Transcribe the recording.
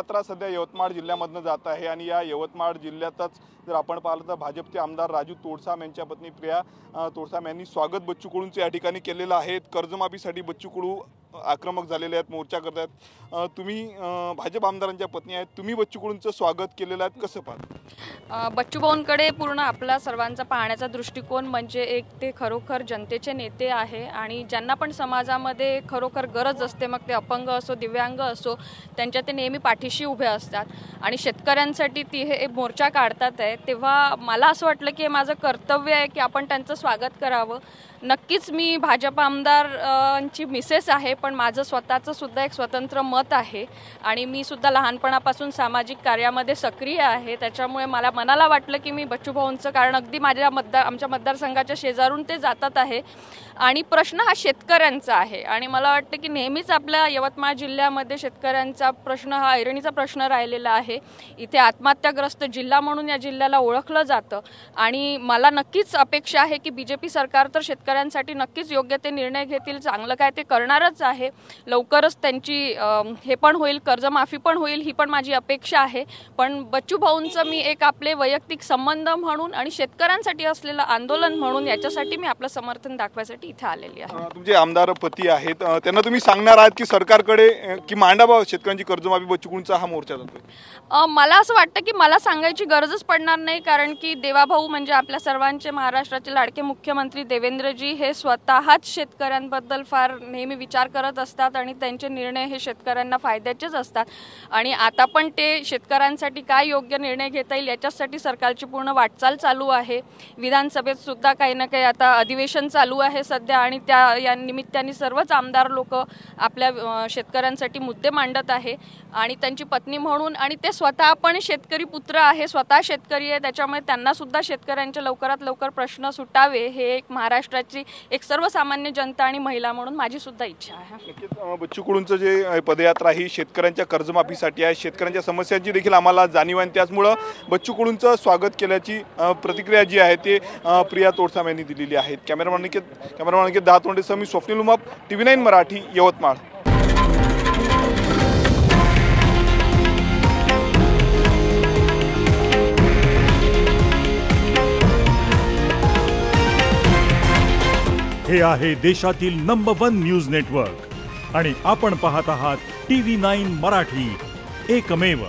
पदयात्रा सध्या यवतमाळ जिल्ह्यामधून जात आहे आणि या यवतमाळ जिल्ह्यातच जर आपण पाहिलं तर भाजपचे आमदार राजू तोडसाम यांच्या पत्नी प्रिया तोडसाम यांनी स्वागत बच्चू कडूंचे या ठिकाणी केलेलं आहे। कर्जमाफीसाठी बच्चू कडू आक्रमक झालेले आहेत, मोर्चा करत आहेत। तुम्ही भाजप आमदारांच्या पत्नी आहेत, तुम्ही बच्चू कडूंचं स्वागत केलेलं आहे, कसं पाहता? बच्चू भाऊंकडे पूर्ण आपला सर्वांचा पाहण्याचा दृष्टिकोन म्हणजे एक ते खरोखर जनतेचे नेते आहे आणि ज्यांना पण समाजामध्ये खरोखर गरज असते, मग ते अपंग असो दिव्यांग असो, त्यांच्या ते नेहमी पाठीशी उभे असतात आणि शेतकऱ्यांसाठी ती हे मोर्चा काढतात आहे। तेव्हा मला असं वाटलं की माझं कर्तव्य आहे की आपण त्यांचं स्वागत करावं। नक्कीच मी भाजप आमदारांची मिसेस आहे, पण माझं स्वतःचं सुद्धा एक स्वतंत्र मत आहे आणि मी सुद्धा लहानपणापासून सामाजिक कार्यामध्ये सक्रिय आहे। त्याच्यामुळे मला मनाला वाटलं की मी बच्चू भाऊंचं, कारण अगदी आमच्या मतदारसंघाच्या शेजारून ते जातात आहे आणि प्रश्न हा शेतकऱ्यांचा आहे आणि मला वाटतं की नेहमीच आपल्या यवतमाळ जिल्ह्यामध्ये शेतकऱ्यांचा प्रश्न हा ऐरणीचा प्रश्न राहिलेला आहे। इथे आत्महत्याग्रस्त जिल्हा म्हणून या जिल्ह्याला ओळखलं जातं आणि मला नक्कीच अपेक्षा आहे की बीजेपी सरकार तर शेतकऱ्यांसाठी नक्कीच योग्य ते निर्णय घेतील, चांगलं काय ते करणारच आहे। लवकरच त्यांची हे पण होईल, कर्जमाफी पण होईल, ही पण माझी अपेक्षा आहे। पण बच्चू भाऊंचं मी एक आपले वैयक्तिक संबंध म्हणून आणि शेतकऱ्यांसाठी असलेलं आंदोलन म्हणून याच्यासाठी मी आपलं समर्थन दाखवायसाठी इथे आलेली आहे। तुमचे आमदार पती आहेत, त्यांना तुम्ही सांगणार आहात की सरकारकडे की मांडावा शेतकऱ्यांची कर्जमाफी, बच्चू कडूंचा हा मोर्चा जातोय? मला असं वाटतं की मला सांगायची गरजच पडणार नाही, कारण की देवाभाऊ म्हणजे आपल्या सर्वांचे महाराष्ट्राचे लाडके मुख्यमंत्री देवेंद्रजी हे स्वतःच शेतकऱ्यांबद्दल फार नेहमी विचार करत असतात आणि त्यांचे निर्णय हे शेतकऱ्यांना फायद्याचेच असतात आणि आता पण ते शेतकऱ्यांसाठी काय योग्य निर्णय घेता येईल याच्यासाठी सरकारची पूर्ण वाटचाल चालू आहे। विधानसभेत सुद्धा काही ना काही आता अधिवेशन चालू आहे सध्या आणि या निमित्ताने सर्वच आमदार लोक आपल्या शेतकऱ्यांसाठी मुद्दे मांडत आहे आणि त्यांची पत्नी म्हणून, आणि ते स्वतः पण शेतकरी पुत्र आहे, स्वतः शेतकरी आहे, त्याच्यामुळे त्यांना सुद्धा शेतकऱ्यांचे लवकरात लवकर प्रश्न सुटावे हे एक महाराष्ट्राची एक सर्वसामान्य जनता आणि महिला म्हणून माझी सुद्धा इच्छा आहे। बच्चू कडूंचं जे पदयात्रा ही शेतकऱ्यांच्या कर्जमाफीसाठी आहे, शेतकऱ्यांच्या समस्यांची देखील आम्हाला जाणीव आहे, त्याचमुळे बच्चू कडूंचं स्वागत केल्याची प्रतिक्रिया जी आहे ते प्रिया तोडसाम यांनी दिलेली आहे। कॅमेरामॅन दहा तोंडे मी स्वप्नील उमाप, TV9 मराठी, यवतमाळ। हे आहे देशातील नंबर 1 न्यूज नेटवर्क आणि आपण पाहत आहात TV9 मराठी, एकमेव।